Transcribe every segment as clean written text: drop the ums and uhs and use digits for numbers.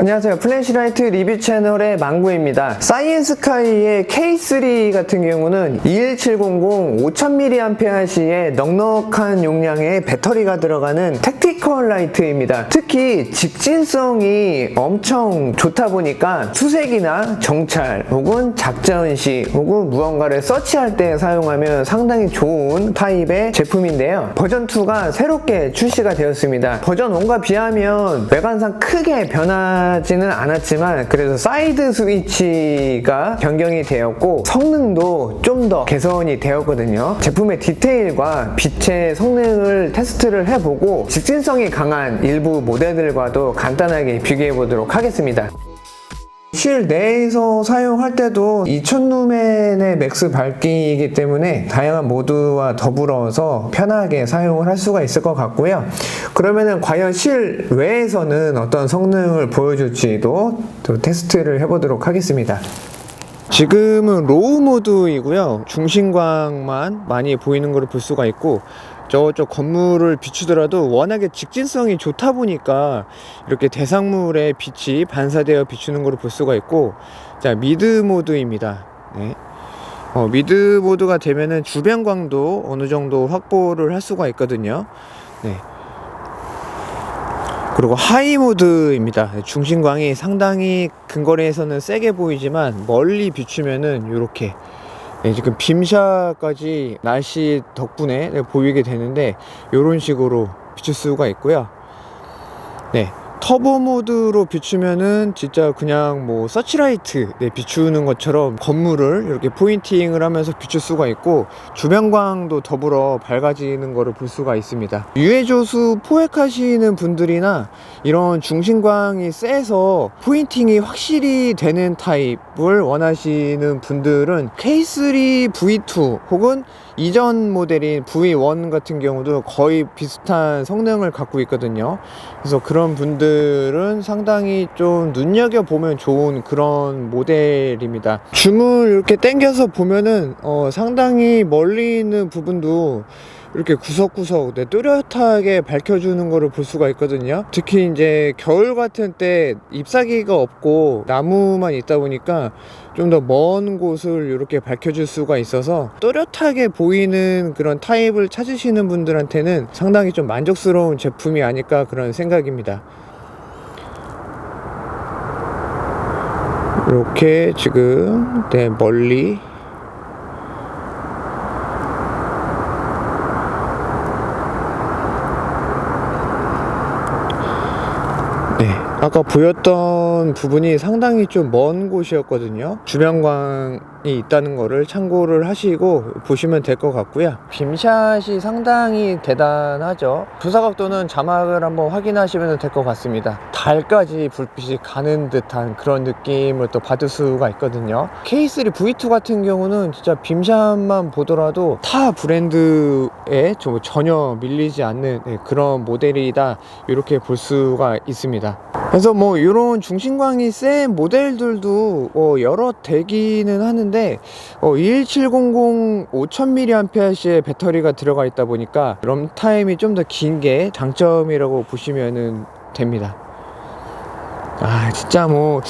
안녕하세요. 플래시라이트 리뷰 채널의 망구입니다. 사이언스카이의 K3 같은 경우는 21700 5000mAh의 넉넉한 용량의 배터리가 들어가는 택티컬 라이트입니다. 특히 직진성이 엄청 좋다 보니까 수색이나 정찰 혹은 작전 시 혹은 무언가를 서치할 때 사용하면 상당히 좋은 타입의 제품인데요. 버전2가 새롭게 출시가 되었습니다. 버전1과 비하면 외관상 크게 변하지는 않았지만 그래도 사이드 스위치가 변경이 되었고 성능도 좀 더 개선이 되었거든요. 제품의 디테일과 빛의 성능을 테스트를 해보고 직진성이 강한 일부 모델들과도 간단하게 비교해 보도록 하겠습니다. 실 내에서 사용할 때도 2000루멘의 맥스 밝기이기 때문에 다양한 모드와 더불어서 편하게 사용을 할 수가 있을 것 같고요. 그러면은 과연 실 외에서는 어떤 성능을 보여줄지도 또 테스트를 해보도록 하겠습니다. 지금은 로우 모드이고요. 중심광만 많이 보이는 것을 볼 수가 있고 저쪽 건물을 비추더라도 워낙에 직진성이 좋다 보니까 이렇게 대상물에 빛이 반사되어 비추는 것을 볼 수가 있고, 자, 미드 모드입니다. 네. 미드 모드가 되면은 주변광도 어느 정도 확보를 할 수가 있거든요. 네. 그리고 하이 모드입니다. 중심광이 상당히 근거리에서는 세게 보이지만 멀리 비추면은 이렇게 지금 빔샤까지 날씨 덕분에 보이게 되는데 이런 식으로 비출 수가 있고요. 네, 터보 모드로 비추면은 진짜 그냥 뭐 서치라이트 비추는 것처럼 건물을 이렇게 포인팅을 하면서 비출 수가 있고 주변광도 더불어 밝아지는 것을 볼 수가 있습니다. 유해조수 포획하시는 분들이나 이런 중심광이 세서 포인팅이 확실히 되는 타입을 원하시는 분들은 K3 V2 혹은 이전 모델인 V1 같은 경우도 거의 비슷한 성능을 갖고 있거든요. 그래서 그런 분들은 상당히 좀 눈여겨보면 좋은 그런 모델입니다. 줌을 이렇게 당겨서 보면은 상당히 멀리 있는 부분도 이렇게 구석구석 뚜렷하게 밝혀주는 거를 볼 수가 있거든요. 특히 이제 겨울 같은 때 잎사귀가 없고 나무만 있다 보니까 좀 더 먼 곳을 이렇게 밝혀줄 수가 있어서 또렷하게 보이는 그런 타입을 찾으시는 분들한테는 상당히 좀 만족스러운 제품이 아닐까 그런 생각입니다. 이렇게 지금 멀리 아까 보였던 부분이 상당히 좀 먼 곳이었거든요. 주변광이 있다는 거를 참고를 하시고 보시면 될 것 같고요. 빔샷이 상당히 대단하죠. 조사각도는 자막을 한번 확인하시면 될 것 같습니다. 달까지 불빛이 가는 듯한 그런 느낌을 또 받을 수가 있거든요. K3 V2 같은 경우는 진짜 빔샷만 보더라도 타 브랜드에 전혀 밀리지 않는 그런 모델이다 이렇게 볼 수가 있습니다. 그래서 뭐 이런 중심광이 센 모델들도 여러 대기는 하는데 21700 5000mAh의 배터리가 들어가 있다 보니까 럼타임이 좀 더 긴 게 장점이라고 보시면 됩니다. 진짜 뭐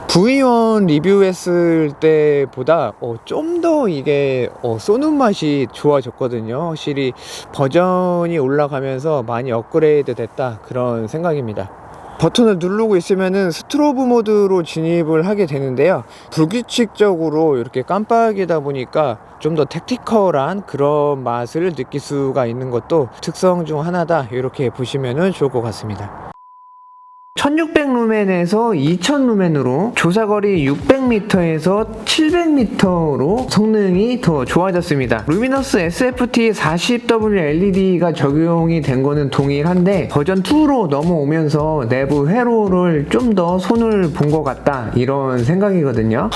V1 리뷰했을 때보다 좀 더 이게 쏘는 맛이 좋아졌거든요. 확실히 버전이 올라가면서 많이 업그레이드 됐다 그런 생각입니다. 버튼을 누르고 있으면은 스트로브 모드로 진입을 하게 되는데요. 불규칙적으로 이렇게 깜빡이다 보니까 좀 더 택티컬한 그런 맛을 느낄 수가 있는 것도 특성 중 하나다 이렇게 보시면 좋을 것 같습니다. 1600루멘에서 2000루멘으로 조사거리 600m에서 700m로 성능이 더 좋아졌습니다. 루미너스 SFT 40W LED가 적용이 된 거는 동일한데 버전2로 넘어오면서 내부 회로를 좀 더 손을 본 것 같다 이런 생각이거든요.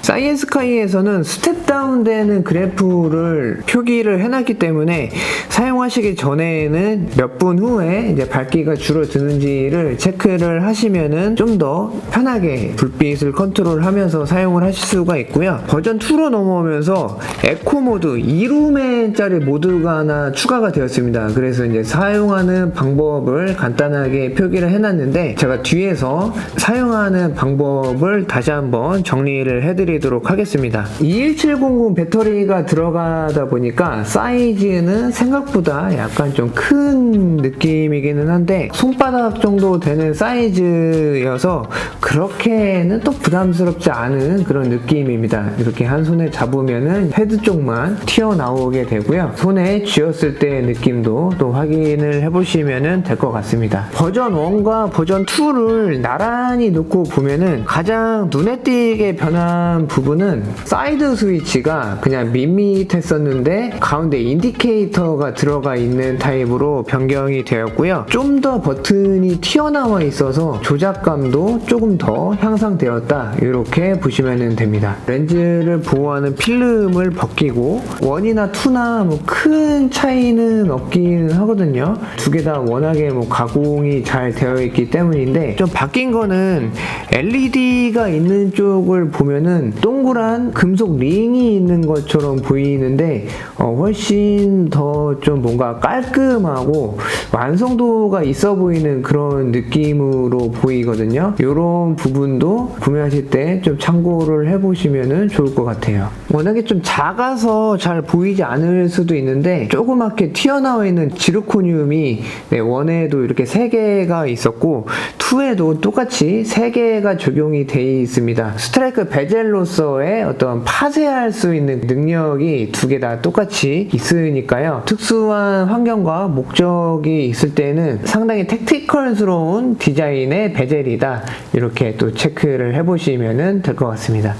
사이언스카이에서는 스텝다운 되는 그래프를 표기를 해놨기 때문에 사용하는 사용하시기 전에는 몇 분 후에 이제 밝기가 줄어드는지를 체크를 하시면은 좀 더 편하게 불빛을 컨트롤하면서 사용을 하실 수가 있고요. 버전 2로 넘어오면서 에코 모드 2룸짜리 모드가 하나 추가가 되었습니다. 그래서 이제 사용하는 방법을 간단하게 표기를 해놨는데 제가 뒤에서 사용하는 방법을 다시 한번 정리를 해드리도록 하겠습니다. 21700 배터리가 들어가다 보니까 사이즈는 생각보다 약간 좀 큰 느낌이기는 한데 손바닥 정도 되는 사이즈여서 그렇게는 또 부담스럽지 않은 그런 느낌입니다. 이렇게 한 손에 잡으면은 헤드 쪽만 튀어나오게 되고요. 손에 쥐었을 때 느낌도 또 확인을 해보시면 될 것 같습니다. 버전 1과 버전 2를 나란히 놓고 보면은 가장 눈에 띄게 변한 부분은 사이드 스위치가 그냥 밋밋했었는데 가운데 인디케이터가 들어가 있는 타입으로 변경이 되었고요. 좀 더 버튼이 튀어나와 있어서 조작감도 조금 더 향상되었다, 이렇게 보시면 됩니다. 렌즈를 보호하는 필름을 벗기고 1이나 2나 뭐 큰 차이는 없긴 하거든요. 두 개 다 워낙에 뭐 가공이 잘 되어 있기 때문인데 좀 바뀐 거는 LED가 있는 쪽을 보면은 동그란 금속 링이 있는 것처럼 보이는데 훨씬 더 좀 뭔가 깔끔하고 완성도가 있어 보이는 그런 느낌으로 보이거든요. 이런 부분도 구매하실 때 좀 참고를 해보시면 좋을 것 같아요. 워낙에 좀 작아서 잘 보이지 않을 수도 있는데 조그맣게 튀어나와 있는 지르코늄이 1에도 이렇게 3개가 있었고 2에도 똑같이 3개가 적용이 되어 있습니다. 스트라이크 베젤로서의 어떤 파쇄할 수 있는 능력이 2개 다 똑같이 있으니까요. 특수한 환경과 목적이 있을 때는 상당히 택티컬스러운 디자인의 베젤이다, 이렇게 또 체크를 해보시면 될 것 같습니다.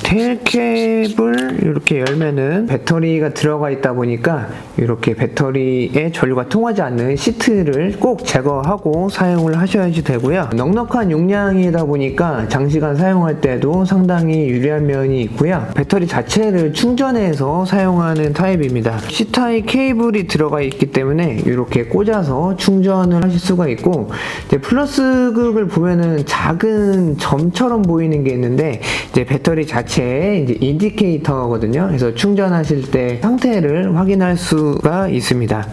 테일캡을 이렇게 열면은 배터리가 들어가 있다 보니까 이렇게 배터리에 전류가 통하지 않는 시트를 꼭 제거하고 사용을 하셔야지 되고요. 넉넉한 용량이다 보니까 장시간 사용할 때도 상당히 유리한 면이 있고요. 배터리 자체를 충전해서 사용하는 타입입니다. C타입 케이블이 들어가 있기 때문에 이렇게 꽂아서 충전을 하실 수가 있고, 이제 플러스 극을 보면은 작은 점처럼 보이는 게 있는데 이제 배터리 자체에 이제 인디케이터거든요. 그래서 충전하실 때 상태를 확인할 수가 있습니다.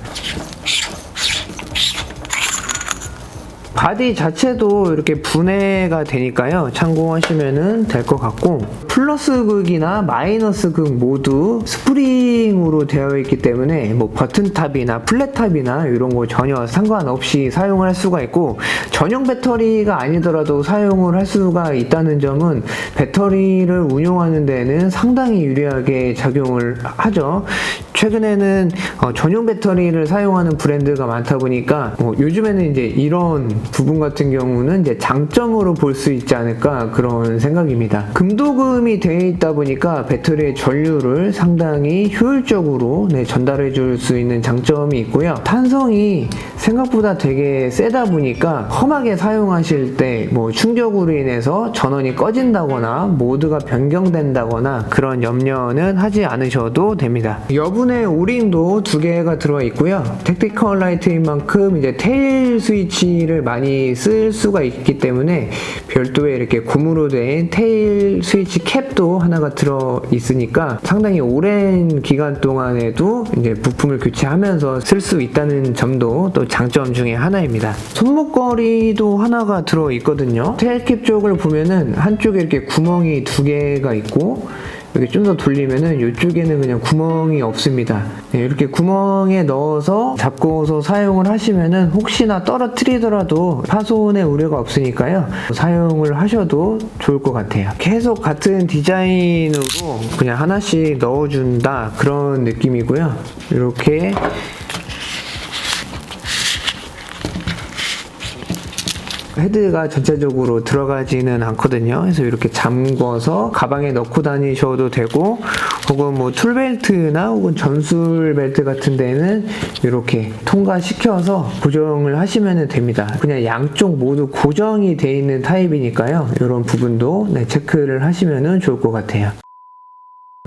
바디 자체도 이렇게 분해가 되니까요, 참고하시면 될 것 같고, 플러스 극이나 마이너스 극 모두 스프링으로 되어 있기 때문에 뭐 버튼탑이나 플랫탑이나 이런 거 전혀 상관없이 사용할 수가 있고, 전용 배터리가 아니더라도 사용을 할 수가 있다는 점은 배터리를 운용하는 데는 상당히 유리하게 작용을 하죠. 최근에는 전용 배터리를 사용하는 브랜드가 많다 보니까 요즘에는 이제 이런 부분 같은 경우는 이제 장점으로 볼 수 있지 않을까, 그런 생각입니다. 금도금이 되어 있다 보니까 배터리의 전류를 상당히 효율적으로 전달해 줄 수 있는 장점이 있고요. 탄성이 생각보다 되게 세다 보니까 험하게 사용하실 때 뭐 충격으로 인해서 전원이 꺼진다거나 모드가 변경된다거나 그런 염려는 하지 않으셔도 됩니다. 여분의 오링도 2개가 들어가 있고요. 택티컬 라이트인 만큼 이제 테일 스위치를 많이 쓸 수가 있기 때문에 별도의 이렇게 고무로 된 테일 스위치 캡도 하나가 들어 있으니까 상당히 오랜 기간 동안에도 이제 부품을 교체하면서 쓸 수 있다는 점도 또 장점 중에 하나입니다. 손목걸이도 하나가 들어 있거든요. 테일캡 쪽을 보면은 한쪽에 이렇게 구멍이 2개가 있고, 이렇게 좀 더 돌리면은 이쪽에는 그냥 구멍이 없습니다. 이렇게 구멍에 넣어서 잡고서 사용을 하시면은 혹시나 떨어뜨리더라도 파손의 우려가 없으니까요, 사용을 하셔도 좋을 것 같아요. 계속 같은 디자인으로 그냥 하나씩 넣어준다, 그런 느낌이고요. 이렇게 헤드가 전체적으로 들어가지는 않거든요. 그래서 이렇게 잠궈서 가방에 넣고 다니셔도 되고, 혹은 뭐 툴벨트나 혹은 전술 벨트 같은 데는 이렇게 통과시켜서 고정을 하시면 됩니다. 그냥 양쪽 모두 고정이 되어 있는 타입이니까요, 이런 부분도 체크를 하시면 좋을 것 같아요.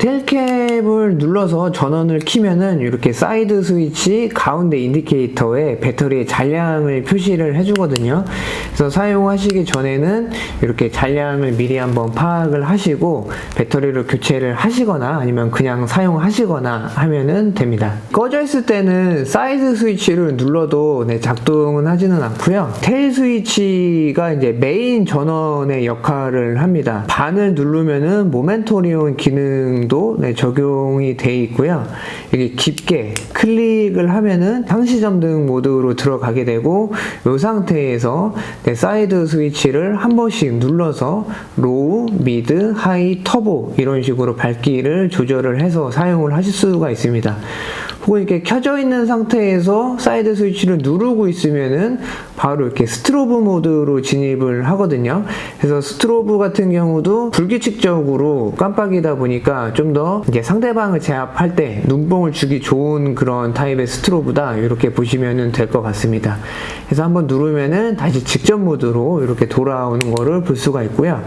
테일캡을 눌러서 전원을 켜면은 이렇게 사이드 스위치 가운데 인디케이터에 배터리의 잔량을 표시를 해주거든요. 그래서 사용하시기 전에는 이렇게 잔량을 미리 한번 파악을 하시고 배터리를 교체를 하시거나 아니면 그냥 사용하시거나 하면은 됩니다. 꺼져 있을 때는 사이드 스위치를 눌러도 작동은 하지는 않고요. 테일 스위치가 이제 메인 전원의 역할을 합니다. 반을 누르면은 모멘토리온 기능도 적용이 돼 있고요. 이게 깊게 클릭을 하면은 상시점등 모드로 들어가게 되고 이 상태에서 사이드 스위치를 한 번씩 눌러서 로우, 미드, 하이, 터보 이런 식으로 밝기를 조절을 해서 사용을 하실 수가 있습니다. 혹은 이렇게 켜져 있는 상태에서 사이드 스위치를 누르고 있으면은 바로 이렇게 스트로브 모드로 진입을 하거든요. 그래서 스트로브 같은 경우도 불규칙적으로 깜빡이다 보니까 좀 더 이제 상대방을 제압할 때 눈뽕을 주기 좋은 그런 타입의 스트로브다 이렇게 보시면 될 것 같습니다. 그래서 한번 누르면은 다시 직전 모드로 이렇게 돌아오는 거를 볼 수가 있고요.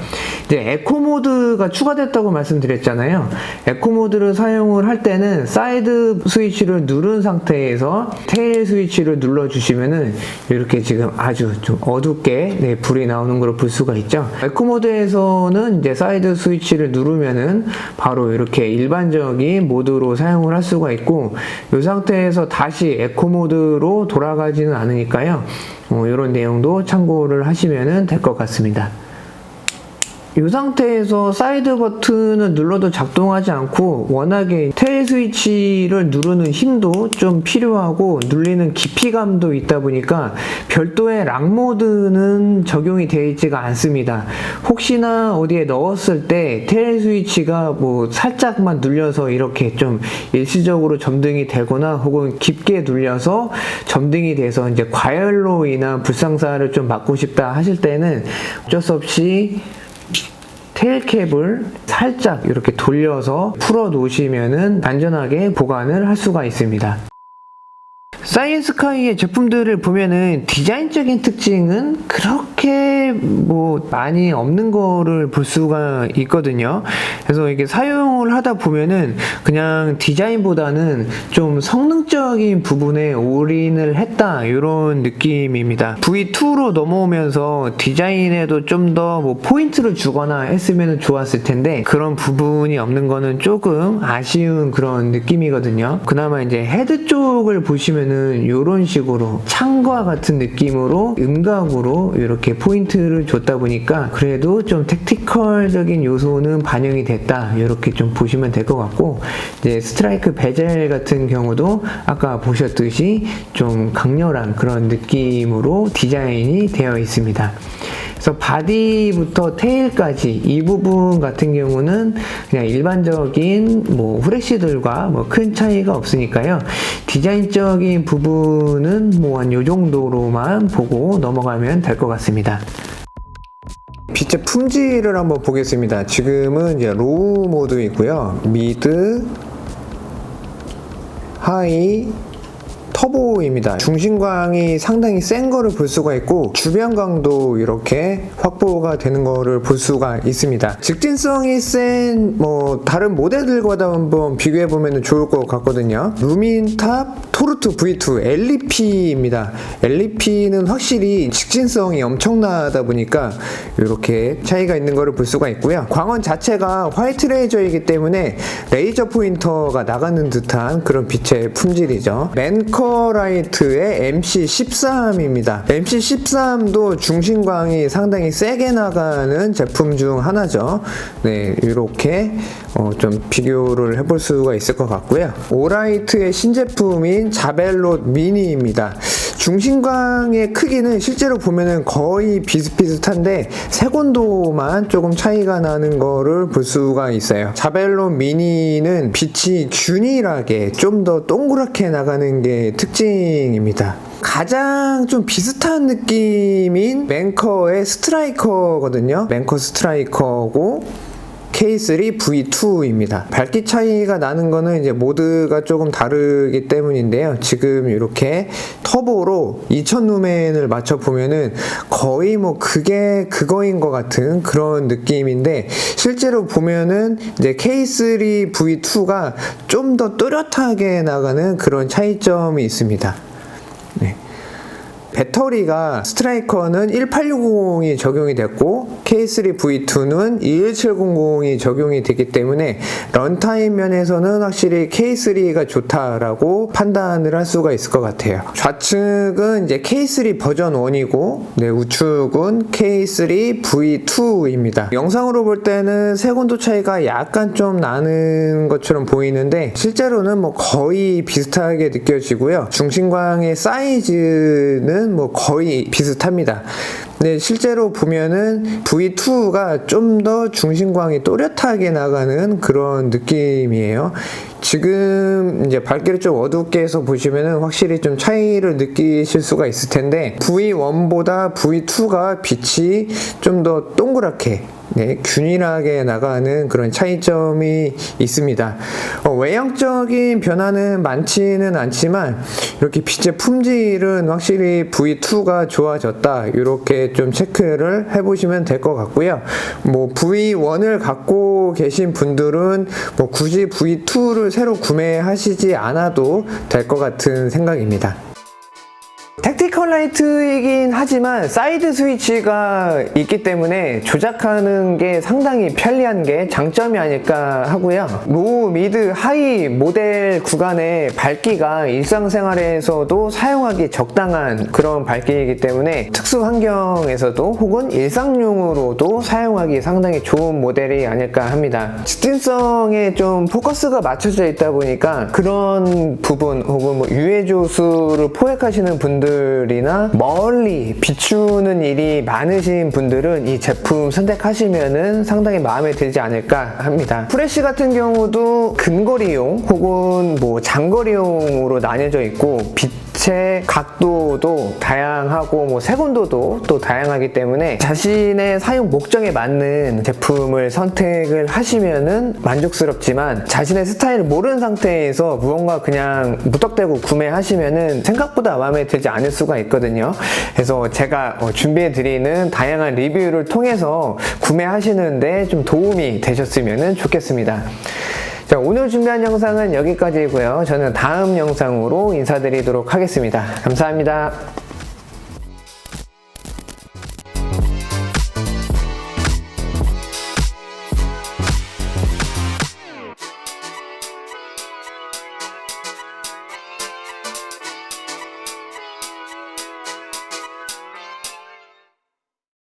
이제 에코 모드가 추가됐다고 말씀드렸잖아요. 에코 모드를 사용을 할 때는 사이드 스위치를 누른 상태에서 테일 스위치를 눌러 주시면은 이렇게 지금 아주 좀 어둡게 불이 나오는 걸 볼 수가 있죠. 에코 모드에서는 이제 사이드 스위치를 누르면은 바로 이렇게 일반적인 모드로 사용을 할 수가 있고 이 상태에서 다시 에코 모드로 돌아가지는 않으니까요. 이런 내용도 참고를 하시면 될 것 같습니다. 이 상태에서 사이드 버튼을 눌러도 작동하지 않고 워낙에 테일 스위치를 누르는 힘도 좀 필요하고 눌리는 깊이감도 있다 보니까 별도의 락 모드는 적용이 되어 있지가 않습니다. 혹시나 어디에 넣었을 때 테일 스위치가 뭐 살짝만 눌려서 이렇게 좀 일시적으로 점등이 되거나 혹은 깊게 눌려서 점등이 돼서 이제 과열로 인한 불상사를 좀 막고 싶다 하실 때는 어쩔 수 없이 테일캡을 살짝 이렇게 돌려서 풀어 놓으시면은 안전하게 보관을 할 수가 있습니다. 사이엔스카이의 제품들을 보면은 디자인적인 특징은 그렇게 뭐 많이 없는 거를 볼 수가 있거든요. 그래서 이게 사용을 하다 보면은 그냥 디자인보다는 좀 성능적인 부분에 올인을 했다 이런 느낌입니다. V2로 넘어오면서 디자인에도 좀 더 뭐 포인트를 주거나 했으면 좋았을 텐데 그런 부분이 없는 거는 조금 아쉬운 그런 느낌이거든요. 그나마 이제 헤드 쪽을 보시면은 이런 식으로 창과 같은 느낌으로 음각으로 이렇게 포인트를 줬다 보니까 그래도 좀 택티컬적인 요소는 반영이 됐다 이렇게 좀 보시면 될 것 같고 이제 스트라이크 베젤 같은 경우도 아까 보셨듯이 좀 강렬한 그런 느낌으로 디자인이 되어 있습니다. 그래서 바디부터 테일까지 이 부분 같은 경우는 그냥 일반적인 뭐 후레쉬들과 뭐 큰 차이가 없으니까요. 디자인적인 부분은 뭐 한 요 정도로만 보고 넘어가면 될 것 같습니다. 빛의 품질을 한번 보겠습니다. 지금은 이제 로우 모드 있고요. 미드, 하이, 터보입니다. 중심광이 상당히 센 거를 볼 수가 있고 주변광도 이렇게 확보가 되는 거를 볼 수가 있습니다. 직진성이 센 뭐 다른 모델들과도 한번 비교해 보면 좋을 것 같거든요. 루민탑 토르트 V2 LEP입니다. LEP는 확실히 직진성이 엄청나다 보니까 이렇게 차이가 있는 거를 볼 수가 있고요. 광원 자체가 화이트 레이저이기 때문에 레이저 포인터가 나가는 듯한 그런 빛의 품질이죠. 맨커라이트의 MC13입니다. MC13도 중심광이 상당히 세게 나가는 제품 중 하나죠. 네, 이렇게 좀 비교를 해볼 수가 있을 것 같고요. 오라이트의 신제품인 자벨롯 미니입니다. 중심광의 크기는 실제로 보면은 거의 비슷비슷한데 색온도만 조금 차이가 나는 거를 볼 수가 있어요. 자벨롯 미니는 빛이 균일하게 좀 더 동그랗게 나가는 게 특징입니다. 가장 좀 비슷한 느낌인 맨커의 스트라이커거든요. 맨커 스트라이커고 K3 V2입니다. 밝기 차이가 나는 거는 이제 모드가 조금 다르기 때문인데요. 지금 이렇게 터보로 2000루멘을 맞춰 보면은 거의 뭐 그게 그거인 것 같은 그런 느낌인데, 실제로 보면은 이제 K3 V2가 좀 더 또렷하게 나가는 그런 차이점이 있습니다. 네. 배터리가 스트라이커는 18650이 적용이 됐고 K3 V2는 21700이 적용이 되기 때문에 런타임 면에서는 확실히 K3가 좋다라고 판단을 할 수가 있을 것 같아요. 좌측은 이제 K3 버전 1이고 네, 우측은 K3 V2입니다. 영상으로 볼 때는 색온도 차이가 약간 좀 나는 것처럼 보이는데 실제로는 뭐 거의 비슷하게 느껴지고요. 중심광의 사이즈는 뭐 거의 비슷합니다. 네, 실제로 보면은 V2가 좀 더 중심광이 또렷하게 나가는 그런 느낌이에요. 지금 이제 밝기를 좀 어둡게 해서 보시면은 확실히 좀 차이를 느끼실 수가 있을 텐데, V1보다 V2가 빛이 좀 더 동그랗게 네, 균일하게 나가는 그런 차이점이 있습니다. 외형적인 변화는 많지는 않지만 이렇게 빛의 품질은 확실히 V2가 좋아졌다, 이렇게 좀 체크를 해보시면 될 것 같고요. 뭐 V1을 갖고 계신 분들은 뭐 굳이 V2를 새로 구매하시지 않아도 될 것 같은 생각입니다. 택티컬 라이트이긴 하지만 사이드 스위치가 있기 때문에 조작하는 게 상당히 편리한 게 장점이 아닐까 하고요. 로우, 미드, 하이 모델 구간의 밝기가 일상생활에서도 사용하기 적당한 그런 밝기이기 때문에 특수 환경에서도 혹은 일상용으로도 사용하기 상당히 좋은 모델이 아닐까 합니다. 직진성에 좀 포커스가 맞춰져 있다 보니까 그런 부분 혹은 뭐 유해조수를 포획하시는 분들이나 멀리 비추는 일이 많으신 분들은 이 제품 선택하시면은 상당히 마음에 들지 않을까 합니다. 프레쉬 같은 경우도 근거리용 혹은 뭐 장거리용으로 나뉘어져 있고 빛의 각도도 다양하고 뭐 색온도도 또 다양하기 때문에 자신의 사용 목적에 맞는 제품을 선택을 하시면은 만족스럽지만, 자신의 스타일을 모르는 상태에서 무언가 그냥 무턱대고 구매하시면은 생각보다 마음에 들지 않을 수가 있거든요. 그래서 제가 준비해드리는 다양한 리뷰를 통해서 구매하시는데 좀 도움이 되셨으면 좋겠습니다. 자, 오늘 준비한 영상은 여기까지이고요. 저는 다음 영상으로 인사드리도록 하겠습니다. 감사합니다.